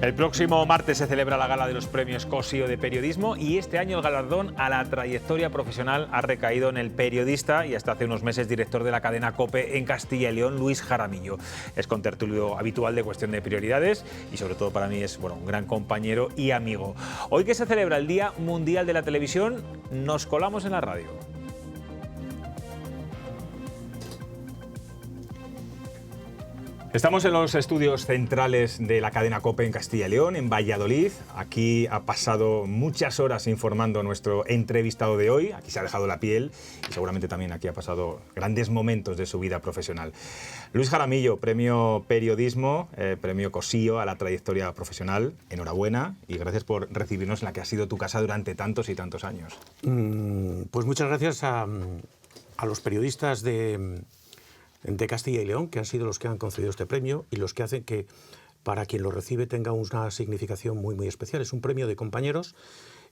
El próximo martes se celebra la gala de los premios Cosío de Periodismo y este año el galardón a la trayectoria profesional ha recaído en el periodista y hasta hace unos meses director de la cadena COPE en Castilla y León, Luis Jaramillo. Es contertulio habitual de Cuestión de Prioridades y sobre todo para mí es un gran compañero y amigo. Hoy que se celebra el Día Mundial de la Televisión, nos colamos en la radio. Estamos en los estudios centrales de la cadena COPE en Castilla y León, en Valladolid. Aquí ha pasado muchas horas informando a nuestro entrevistado de hoy. Aquí se ha dejado la piel y seguramente también aquí ha pasado grandes momentos de su vida profesional. Luis Jaramillo, premio Periodismo, premio Cosío a la trayectoria profesional. Enhorabuena y gracias por recibirnos en la que ha sido tu casa durante tantos y tantos años. Pues muchas gracias a los periodistas de Castilla y León, que han sido los que han concedido este premio y los que hacen que para quien lo recibe tenga una significación muy, muy especial. Es un premio de compañeros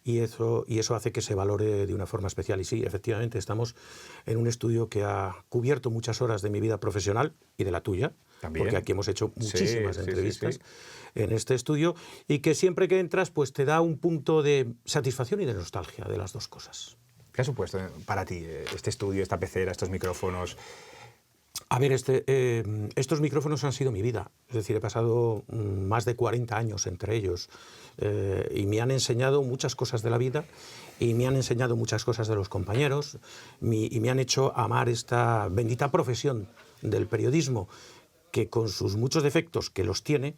y eso hace que se valore de una forma especial. Y sí, efectivamente, estamos en un estudio que ha cubierto muchas horas de mi vida profesional y de la tuya, también, porque aquí hemos hecho muchísimas entrevistas en este estudio, y que siempre que entras pues te da un punto de satisfacción y de nostalgia, de las dos cosas. ¿Qué ha supuesto para ti este estudio, esta pecera, estos micrófonos? A ver, estos micrófonos han sido mi vida. Es decir, he pasado más de 40 años entre ellos y me han enseñado muchas cosas de la vida y me han enseñado muchas cosas de los compañeros y me han hecho amar esta bendita profesión del periodismo que con sus muchos defectos que los tiene,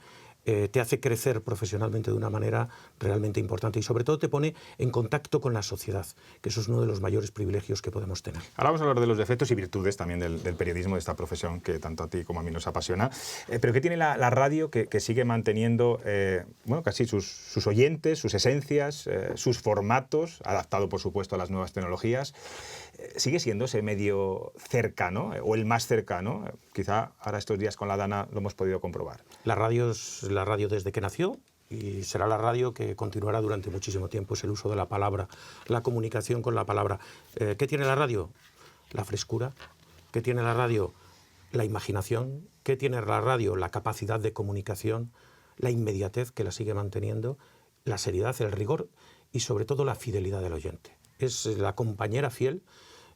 te hace crecer profesionalmente de una manera realmente importante y sobre todo te pone en contacto con la sociedad, que eso es uno de los mayores privilegios que podemos tener. Ahora vamos a hablar de los defectos y virtudes también del periodismo, de esta profesión que tanto a ti como a mí nos apasiona. Pero ¿qué tiene la radio que sigue manteniendo casi sus oyentes, sus esencias, sus formatos, adaptado por supuesto a las nuevas tecnologías? ¿Sigue siendo ese medio cercano o el más cercano? Quizá ahora estos días con la Dana lo hemos podido comprobar. La radio es la radio desde que nació y será la radio que continuará durante muchísimo tiempo. Es el uso de la palabra, la comunicación con la palabra. ¿Qué tiene la radio? La frescura. ¿Qué tiene la radio? La imaginación. ¿Qué tiene la radio? La capacidad de comunicación, la inmediatez que la sigue manteniendo, la seriedad, el rigor y sobre todo la fidelidad del oyente. Es la compañera fiel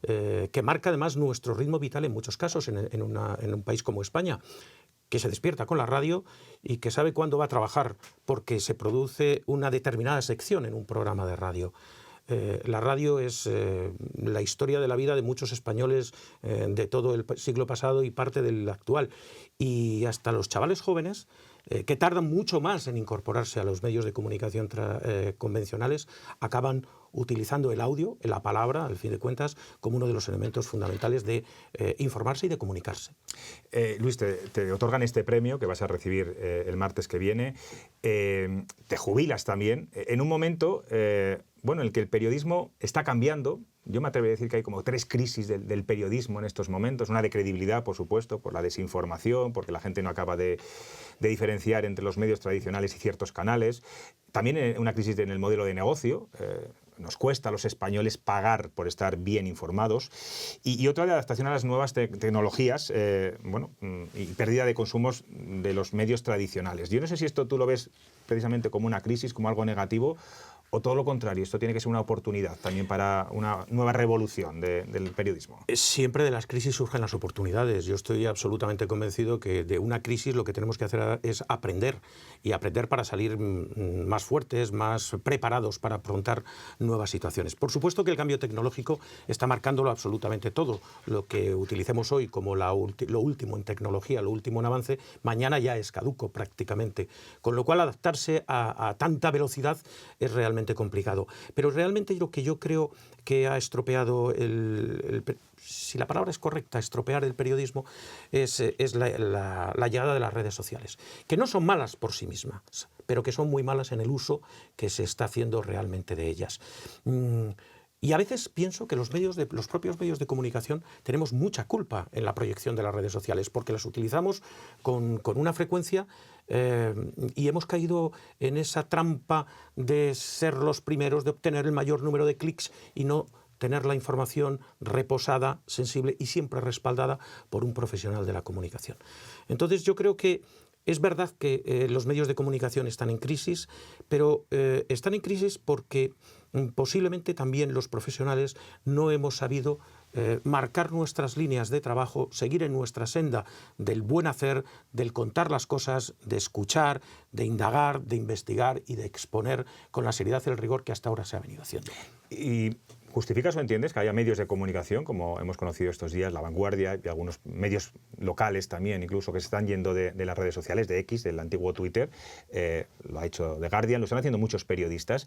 que marca además nuestro ritmo vital en muchos casos en un país como España, que se despierta con la radio y que sabe cuándo va a trabajar porque se produce una determinada sección en un programa de radio. La radio es la historia de la vida de muchos españoles de todo el siglo pasado y parte del actual. Y hasta los chavales jóvenes, que tardan mucho más en incorporarse a los medios de comunicación convencionales, acaban utilizando el audio, la palabra, al fin de cuentas, como uno de los elementos fundamentales de informarse y de comunicarse. Luis, te otorgan este premio que vas a recibir el martes que viene. Te jubilas también en un momento en el que el periodismo está cambiando. Yo me atrevería a decir que hay como 3 crisis del periodismo en estos momentos. Una de credibilidad, por supuesto, por la desinformación, porque la gente no acaba de diferenciar entre los medios tradicionales y ciertos canales. También una crisis en el modelo de negocio. Nos cuesta a los españoles pagar por estar bien informados. Y otra de adaptación a las nuevas tecnologías y pérdida de consumos de los medios tradicionales. Yo no sé si esto tú lo ves precisamente como una crisis, como algo negativo, o todo lo contrario, esto tiene que ser una oportunidad también para una nueva revolución del periodismo. Siempre de las crisis surgen las oportunidades. Yo estoy absolutamente convencido que de una crisis lo que tenemos que hacer es aprender, y aprender para salir más fuertes, más preparados para afrontar nuevas situaciones. Por supuesto que el cambio tecnológico está marcándolo absolutamente todo. Lo que utilicemos hoy como lo último en tecnología, lo último en avance, mañana ya es caduco prácticamente. Con lo cual adaptarse a tanta velocidad es realmente complicado. Pero realmente lo que yo creo que ha estropeado si la palabra es correcta, estropear el periodismo, es la llegada de las redes sociales, que no son malas por sí mismas, pero que son muy malas en el uso que se está haciendo realmente de ellas. Y a veces pienso que los propios medios de comunicación tenemos mucha culpa en la proyección de las redes sociales, porque las utilizamos con una frecuencia y hemos caído en esa trampa de ser los primeros, de obtener el mayor número de clics y no tener la información reposada, sensible y siempre respaldada por un profesional de la comunicación. Entonces yo creo que Es verdad que los medios de comunicación están en crisis, pero están en crisis porque posiblemente también los profesionales no hemos sabido marcar nuestras líneas de trabajo, seguir en nuestra senda del buen hacer, del contar las cosas, de escuchar, de indagar, de investigar y de exponer con la seriedad y el rigor que hasta ahora se ha venido haciendo. Y ¿justificas o entiendes que haya medios de comunicación, como hemos conocido estos días, La Vanguardia y algunos medios locales también, incluso que se están yendo de las redes sociales, de X, del antiguo Twitter, lo ha hecho The Guardian, lo están haciendo muchos periodistas?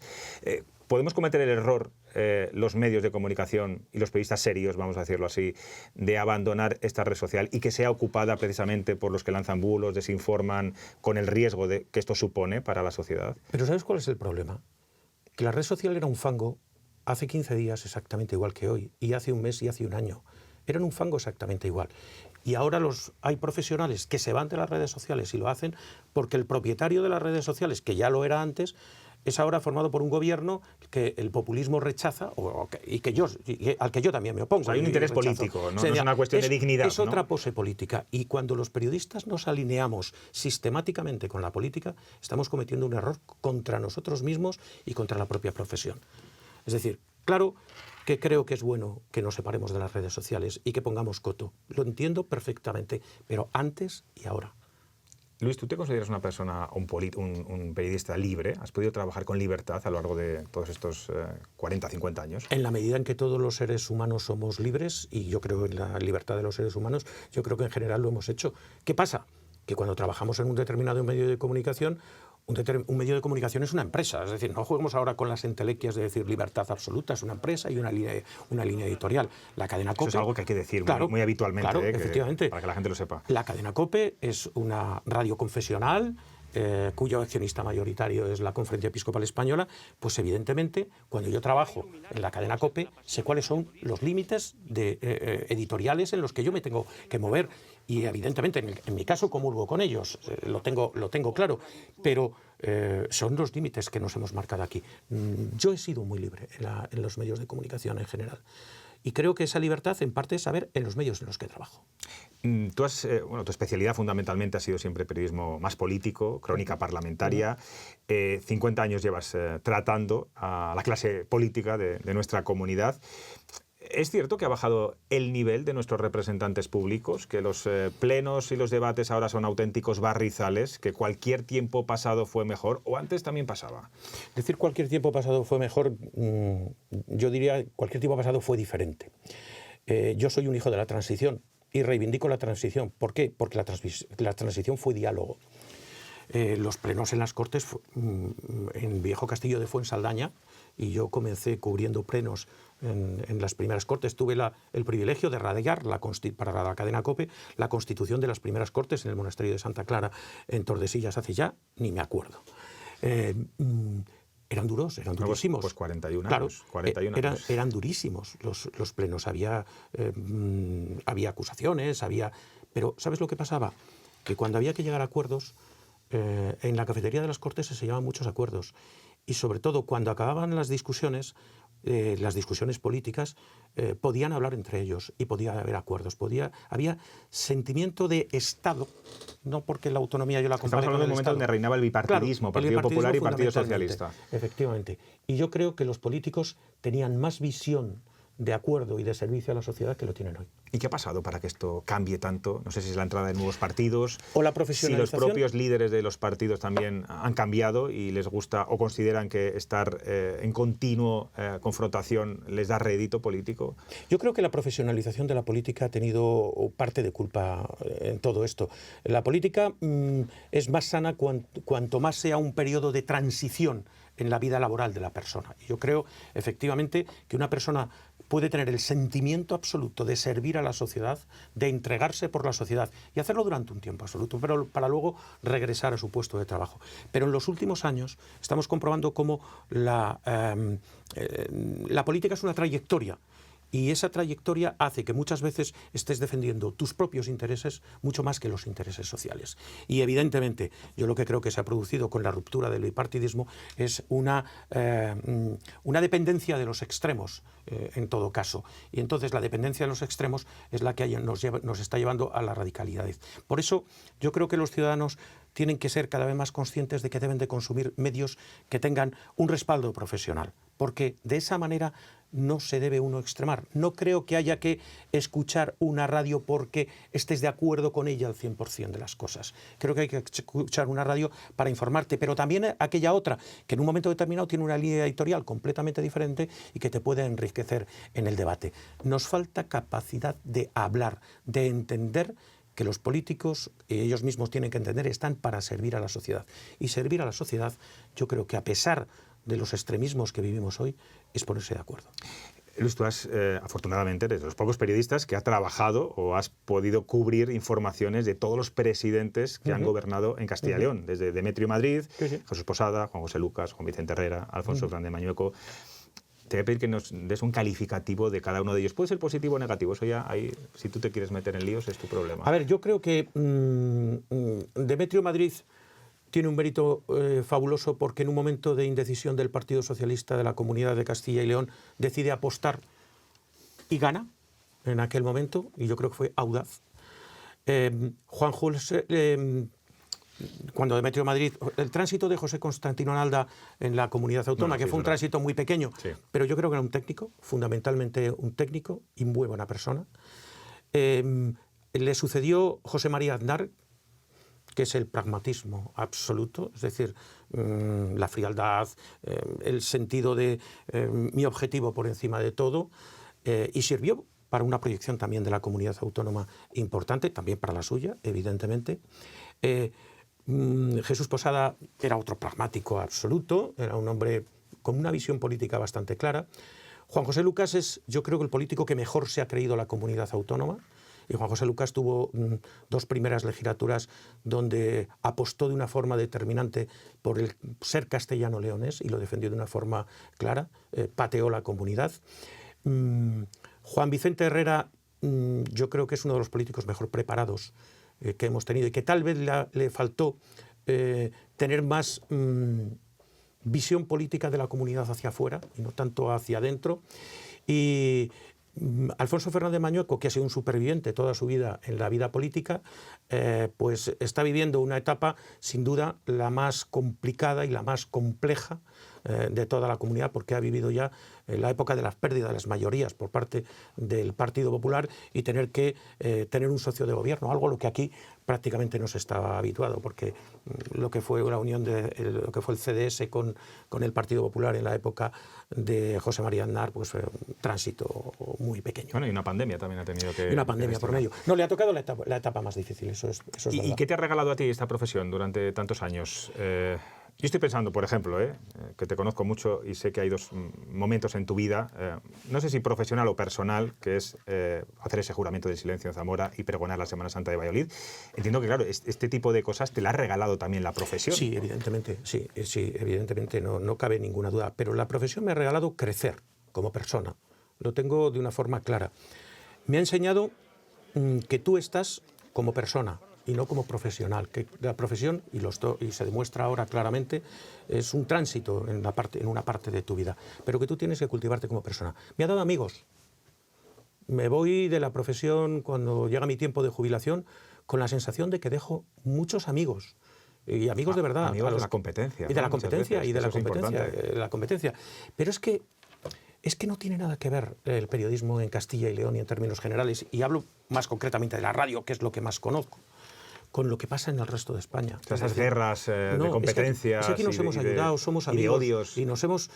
¿Podemos cometer el error, los medios de comunicación y los periodistas serios, vamos a decirlo así, de abandonar esta red social y que sea ocupada precisamente por los que lanzan bulos, desinforman, con el riesgo que esto supone para la sociedad? Pero ¿sabes cuál es el problema? Que la red social era un fango hace 15 días exactamente igual que hoy, y hace un mes y hace un año. Eran un fango exactamente igual. Y ahora hay profesionales que se van de las redes sociales y lo hacen porque el propietario de las redes sociales, que ya lo era antes, es ahora formado por un gobierno que el populismo rechaza al que yo también me opongo. O sea, hay un interés político, ¿no? No es una cuestión de dignidad. Es otra pose política. Y cuando los periodistas nos alineamos sistemáticamente con la política, estamos cometiendo un error contra nosotros mismos y contra la propia profesión. Es decir, claro que creo que es bueno que nos separemos de las redes sociales y que pongamos coto. Lo entiendo perfectamente, pero antes y ahora. Luis, ¿tú te consideras una persona, un periodista libre? ¿Has podido trabajar con libertad a lo largo de todos estos 40, 50 años? En la medida en que todos los seres humanos somos libres, y yo creo en la libertad de los seres humanos, yo creo que en general lo hemos hecho. ¿Qué pasa? Que cuando trabajamos en un determinado medio de comunicación, un medio de comunicación es una empresa, es decir, no juguemos ahora con las entelequias de decir libertad absoluta, es una empresa y una línea editorial. La cadena COPE... Eso es algo que hay que decir muy habitualmente, claro, efectivamente. Para que la gente lo sepa. La cadena COPE es una radio confesional, cuyo accionista mayoritario es la Conferencia Episcopal Española. Pues evidentemente, cuando yo trabajo en la cadena COPE, sé cuáles son los límites editoriales en los que yo me tengo que mover. Y evidentemente, en mi caso, comulgo con ellos, lo tengo claro, pero son los límites que nos hemos marcado aquí. Yo he sido muy libre en los medios de comunicación en general. Y creo que esa libertad, en parte, es saber en los medios en los que trabajo. Tu especialidad fundamentalmente ha sido siempre periodismo más político, crónica parlamentaria. 50 años llevas tratando a la clase política de nuestra comunidad. ¿Es cierto que ha bajado el nivel de nuestros representantes públicos, que los plenos y los debates ahora son auténticos barrizales, que cualquier tiempo pasado fue mejor, o antes también pasaba? Decir cualquier tiempo pasado fue mejor, yo diría cualquier tiempo pasado fue diferente. Yo soy un hijo de la transición y reivindico la transición. ¿Por qué? Porque la transición fue diálogo. Los plenos en las Cortes en Viejo Castillo de Fuensaldaña, y yo comencé cubriendo plenos en las primeras Cortes. Tuve el privilegio de radiar para la cadena COPE la constitución de las primeras Cortes en el monasterio de Santa Clara en Tordesillas hace ya, ni me acuerdo. Eran durísimos. Pues 41 claro, años. 41 años. Eran durísimos los plenos. Había acusaciones, pero ¿sabes lo que pasaba? Que cuando había que llegar a acuerdos, en la cafetería de las Cortes se sellaban muchos acuerdos. Y sobre todo, cuando acababan las discusiones políticas, podían hablar entre ellos y podía haber acuerdos. Había sentimiento de Estado, no porque la autonomía yo la compare. Estamos hablando de un momento donde reinaba el bipartidismo, claro, Partido Popular y Partido Socialista. Efectivamente. Y yo creo que los políticos tenían más visión de acuerdo y de servicio a la sociedad que lo tienen hoy. ¿Y qué ha pasado para que esto cambie tanto? No sé si es la entrada de nuevos partidos, o la profesionalización. Si los propios líderes de los partidos también han cambiado y les gusta o consideran que estar en continuo confrontación les da rédito político. Yo creo que la profesionalización de la política ha tenido parte de culpa en todo esto. La política es más sana cuanto más sea un periodo de transición en la vida laboral de la persona. Y yo creo, efectivamente, que una persona puede tener el sentimiento absoluto de servir a la sociedad, de entregarse por la sociedad y hacerlo durante un tiempo absoluto, pero para luego regresar a su puesto de trabajo. Pero en los últimos años estamos comprobando cómo la política es una trayectoria. Y esa trayectoria hace que muchas veces estés defendiendo tus propios intereses mucho más que los intereses sociales. Y evidentemente, yo lo que creo que se ha producido con la ruptura del bipartidismo es una dependencia de los extremos, en todo caso. Y entonces la dependencia de los extremos es la que nos está llevando a la radicalidad. Por eso yo creo que los ciudadanos tienen que ser cada vez más conscientes de que deben de consumir medios que tengan un respaldo profesional, porque de esa manera no se debe uno extremar. No creo que haya que escuchar una radio porque estés de acuerdo con ella al 100% de las cosas. Creo que hay que escuchar una radio para informarte, pero también aquella otra que en un momento determinado tiene una línea editorial completamente diferente y que te puede enriquecer en el debate. Nos falta capacidad de hablar, de entender que los políticos, ellos mismos tienen que entender, están para servir a la sociedad. Y servir a la sociedad, yo creo que a pesar de los extremismos que vivimos hoy, es ponerse de acuerdo. Luis, tú has, afortunadamente, eres de los pocos periodistas que ha trabajado o has podido cubrir informaciones de todos los presidentes que han gobernado en Castilla y León, desde Demetrio Madrid, Jesús Posada, Juan José Lucas, Juan Vicente Herrera, Alfonso Fernández Mañueco. Te voy a pedir que nos des un calificativo de cada uno de ellos. Puede ser positivo o negativo, eso ya ahí, si tú te quieres meter en líos, es tu problema. A ver, yo creo que Demetrio Madrid tiene un mérito fabuloso porque en un momento de indecisión del Partido Socialista de la Comunidad de Castilla y León decide apostar y gana en aquel momento, y yo creo que fue audaz. Juan José, cuando Demetrio Madrid, el tránsito de José Constantino Nalda en la Comunidad Autónoma, que fue un tránsito muy pequeño, pero yo creo que era un técnico, fundamentalmente un técnico y muy buena persona. Le sucedió José María Aznar, que es el pragmatismo absoluto, es decir, la frialdad, el sentido de mi objetivo por encima de todo, y sirvió para una proyección también de la comunidad autónoma importante, también para la suya, evidentemente. Jesús Posada era otro pragmático absoluto, era un hombre con una visión política bastante clara. Juan José Lucas es, yo creo, que el político que mejor se ha creído la comunidad autónoma. Y Juan José Lucas tuvo dos primeras legislaturas donde apostó de una forma determinante por el ser castellano-leonés y lo defendió de una forma clara, pateó la comunidad. Juan Vicente Herrera, yo creo que es uno de los políticos mejor preparados que hemos tenido y que tal vez le faltó tener más visión política de la comunidad hacia afuera y no tanto hacia adentro. Y Alfonso Fernández Mañueco, que ha sido un superviviente toda su vida en la vida política, pues está viviendo una etapa sin duda la más complicada y la más compleja de toda la comunidad, porque ha vivido ya la época de las pérdidas de las mayorías por parte del Partido Popular y tener que tener un socio de gobierno, algo a lo que aquí prácticamente no se estaba habituado, porque lo que fue la unión lo que fue el CDS con el Partido Popular en la época de José María Aznar, pues fue un tránsito muy pequeño. Bueno, y una pandemia también ha tenido que... Y una pandemia por medio. No, le ha tocado la etapa más difícil, eso es verdad. ¿Y qué te ha regalado a ti esta profesión durante tantos años? Yo estoy pensando, por ejemplo, que te conozco mucho y sé que hay dos momentos en tu vida, no sé si profesional o personal, que es hacer ese juramento del silencio en Zamora y pregonar la Semana Santa de Valladolid. Entiendo que, claro, este tipo de cosas te la ha regalado también la profesión. Sí, evidentemente, evidentemente, no cabe ninguna duda. Pero la profesión me ha regalado crecer como persona. Lo tengo de una forma clara. Me ha enseñado que tú estás como persona y no como profesional, que la profesión, y se demuestra ahora claramente, es un tránsito en una parte de tu vida, pero que tú tienes que cultivarte como persona. Me ha dado amigos. Me voy de la profesión cuando llega mi tiempo de jubilación con la sensación de que dejo muchos amigos. Y amigos de verdad. Amigos de la competencia. Y de la competencia, Pero es que no tiene nada que ver el periodismo en Castilla y León y en términos generales, y hablo más concretamente de la radio, que es lo que más conozco, con lo que pasa en el resto de España. O sea, esas guerras de competencia. Es que aquí nos hemos ayudado, somos amigos. Y de odios.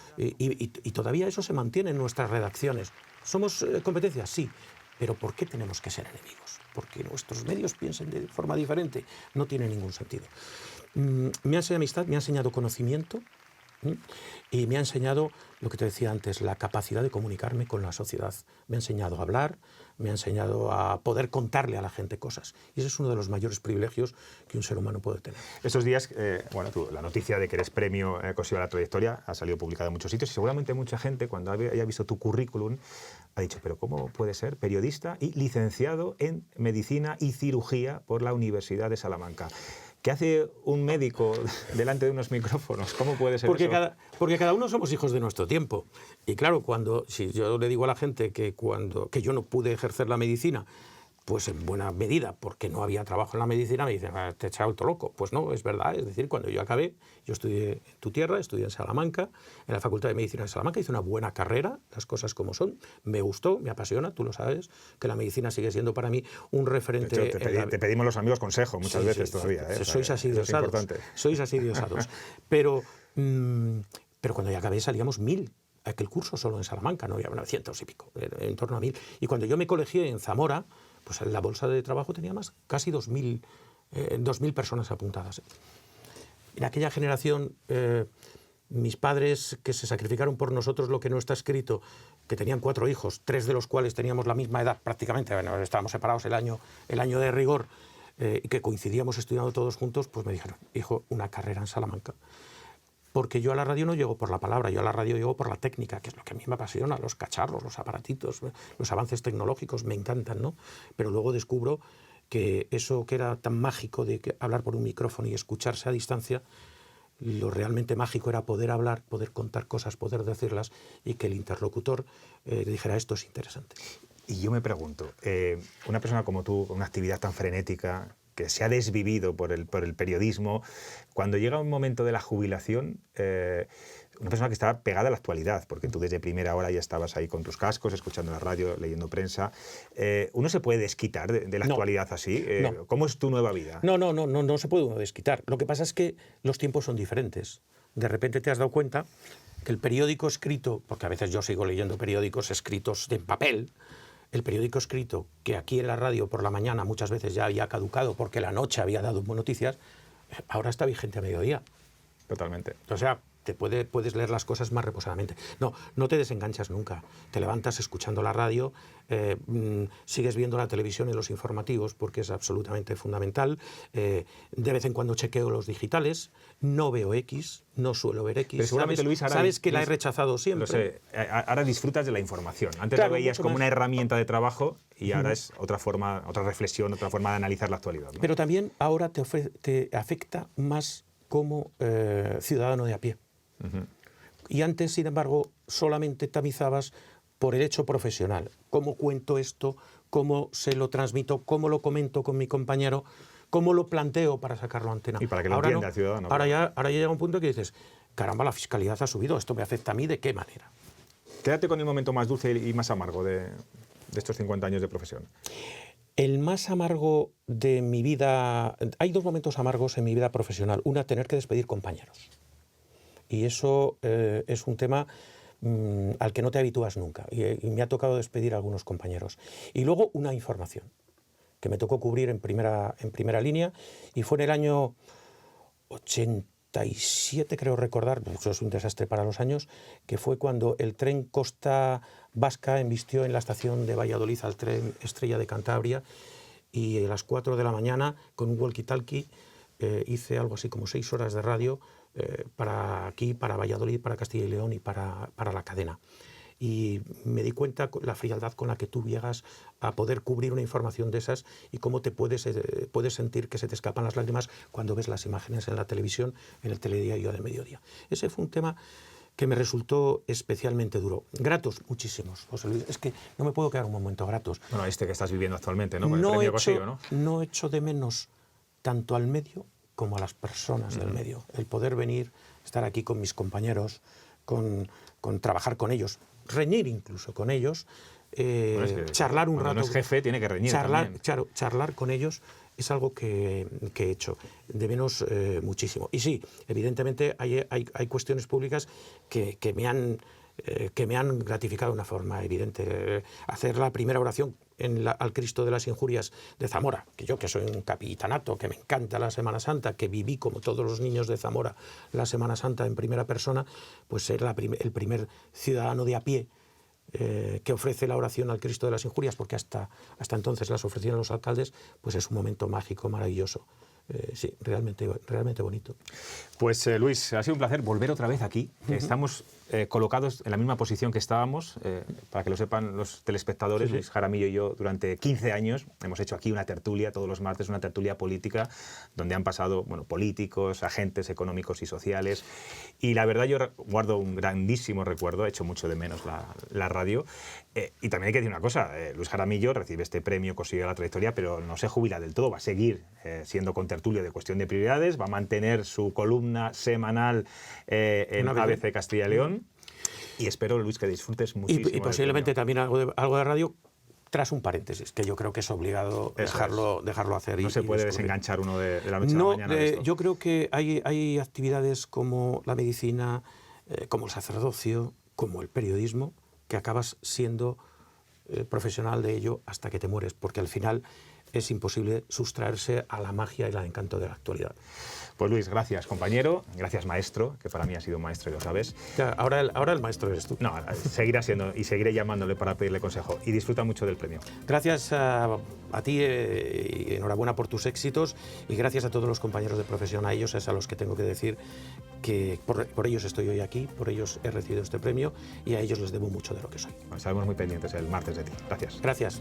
Y todavía eso se mantiene en nuestras redacciones. ¿Somos competencia? Sí. Pero ¿por qué tenemos que ser enemigos? Porque nuestros medios piensen de forma diferente. No tiene ningún sentido. Me ha enseñado amistad, me ha enseñado conocimiento, y me ha enseñado lo que te decía antes, la capacidad de comunicarme con la sociedad. Me ha enseñado a hablar, me ha enseñado a poder contarle a la gente cosas. Y ese es uno de los mayores privilegios que un ser humano puede tener. Estos días, la noticia de que eres premio Cosiva a la Trayectoria ha salido publicada en muchos sitios y seguramente mucha gente, cuando haya visto tu currículum, ha dicho, pero ¿cómo puede ser periodista y licenciado en Medicina y Cirugía por la Universidad de Salamanca? ¿Qué hace un médico delante de unos micrófonos? ¿Cómo puede ser eso? Porque cada uno somos hijos de nuestro tiempo. Y claro, si yo le digo a la gente que yo no pude ejercer la medicina pues en buena medida, porque no había trabajo en la medicina, me dicen, te he echado todo loco. Pues no, es verdad. Es decir, cuando yo acabé, yo estudié en tu tierra, estudié en Salamanca, en la Facultad de Medicina de Salamanca, hice una buena carrera, las cosas como son, me gustó, me apasiona, tú lo sabes, que la medicina sigue siendo para mí un referente. De hecho, te pedimos los amigos consejo muchas veces todavía. Sois así de osados. Sois así de osados. Pero cuando ya acabé salíamos 1000. Aquel curso solo en Salamanca, no había 900 y pico, en torno a 1000. Y cuando yo me colegié en Zamora, pues en la bolsa de trabajo tenía casi 2000 personas apuntadas. En aquella generación, mis padres, que se sacrificaron por nosotros lo que no está escrito, que tenían 4 hijos, 3 de los cuales teníamos la misma edad prácticamente, bueno, estábamos separados el año de rigor, y que coincidíamos estudiando todos juntos, pues me dijeron, hijo, una carrera en Salamanca. Porque yo a la radio no llego por la palabra, yo a la radio llego por la técnica, que es lo que a mí me apasiona, los cacharros, los aparatitos, los avances tecnológicos me encantan, ¿no? Pero luego descubro que eso que era tan mágico de hablar por un micrófono y escucharse a distancia, lo realmente mágico era poder hablar, poder contar cosas, poder decirlas y que el interlocutor dijera esto es interesante. Y yo me pregunto, una persona como tú, con una actividad tan frenética, que se ha desvivido por el periodismo, cuando llega un momento de la jubilación, una persona que está pegada a la actualidad, porque tú desde primera hora ya estabas ahí con tus cascos, escuchando la radio, leyendo prensa, ¿uno se puede desquitar de la actualidad así? No. ¿Cómo es tu nueva vida? No se puede uno desquitar. Lo que pasa es que los tiempos son diferentes. De repente te has dado cuenta que el periódico escrito, porque a veces yo sigo leyendo periódicos escritos en papel, el periódico escrito, que aquí en la radio por la mañana muchas veces ya había caducado porque la noche había dado noticias, ahora está vigente a mediodía. Totalmente. O sea, puedes leer las cosas más reposadamente. No te desenganchas nunca. Te levantas escuchando la radio, sigues viendo la televisión y los informativos porque es absolutamente fundamental. De vez en cuando chequeo los digitales, no veo X, no suelo ver X. Pero seguramente, Luis, ahora sabes que la he rechazado siempre. Lo sé. Ahora disfrutas de la información. Antes claro, lo veías como una herramienta de trabajo y ahora es otra forma, otra reflexión, otra forma de analizar la actualidad, ¿no? Pero también ahora te afecta más como ciudadano de a pie. Y antes, sin embargo, solamente tamizabas por el hecho profesional. ¿Cómo cuento esto? ¿Cómo se lo transmito? ¿Cómo lo comento con mi compañero? ¿Cómo lo planteo para sacarlo a antena? Y para que lo entienda el ciudadano. Ahora ya llega un punto que dices, caramba, la fiscalidad ha subido, ¿esto me afecta a mí? ¿De qué manera? Quédate con el momento más dulce y más amargo de estos 50 años de profesión. El más amargo de mi vida... Hay 2 momentos amargos en mi vida profesional. Una, tener que despedir compañeros. Y eso es un tema al que no te habitúas nunca. Y me ha tocado despedir a algunos compañeros. Y luego una información que me tocó cubrir en primera línea y fue en el año 87, creo recordar, eso es un desastre para los años, que fue cuando el tren Costa Vasca embistió en la estación de Valladolid al tren Estrella de Cantabria y a las 4 de la mañana con un walkie-talkie hice algo así como 6 horas de radio para aquí, para Valladolid, para Castilla y León y para la cadena. Y me di cuenta la frialdad con la que tú llegas a poder cubrir una información de esas y cómo te puedes sentir que se te escapan las lágrimas cuando ves las imágenes en la televisión, en el telediario de mediodía. Ese fue un tema que me resultó especialmente duro. Gratos, muchísimos, José Luis. Es que no me puedo quedar un momento gratos. Bueno, este que estás viviendo actualmente, ¿no? Con el premio Cosillo, ¿no? No echo de menos tanto al medio como a las personas del medio. El poder venir, estar aquí con mis compañeros, con trabajar con ellos, reñir incluso con ellos, charlar un rato. Cuando no es jefe, tiene que reñir también. Charlar con ellos es algo que he hecho, de menos muchísimo. Y sí, evidentemente hay cuestiones públicas que me han gratificado de una forma evidente. Hacer la primera oración al Cristo de las Injurias de Zamora, que soy un capitanato, que me encanta la Semana Santa, que viví como todos los niños de Zamora la Semana Santa en primera persona, pues ser el primer ciudadano de a pie que ofrece la oración al Cristo de las Injurias, porque hasta entonces las ofrecían los alcaldes, pues es un momento mágico, maravilloso. Sí, realmente bonito. Pues Luis, ha sido un placer volver otra vez aquí. Estamos colocados en la misma posición que estábamos, para que lo sepan los telespectadores. Luis Jaramillo y yo durante 15 años hemos hecho aquí una tertulia todos los martes, una tertulia política donde han pasado políticos, agentes económicos y sociales, y la verdad yo guardo un grandísimo recuerdo, he hecho mucho de menos la radio, y también hay que decir una cosa, Luis Jaramillo recibe este premio, consigue la trayectoria, pero no se jubila del todo, va a seguir siendo contertulio de Cuestión de Prioridades, va a mantener su columna semanal en ABC Castilla y León, y espero, Luis, que disfrutes muchísimo. Y posiblemente también algo de radio, tras un paréntesis, que yo creo que es obligado dejarlo hacer. No se puede desenganchar uno de la noche a la mañana de esto. Yo creo que hay actividades como la medicina, como el sacerdocio, como el periodismo, que acabas siendo profesional de ello hasta que te mueres, porque al final es imposible sustraerse a la magia y al encanto de la actualidad. Pues Luis, gracias compañero, gracias maestro, que para mí ha sido un maestro y lo sabes. Ya, ahora el maestro eres tú. No, seguirá siendo y seguiré llamándole para pedirle consejo, y disfruta mucho del premio. Gracias a ti y enhorabuena por tus éxitos, y gracias a todos los compañeros de profesión, a ellos es a los que tengo que decir que por ellos estoy hoy aquí, por ellos he recibido este premio y a ellos les debo mucho de lo que soy. Estaremos muy pendientes el martes de ti. Gracias. Gracias.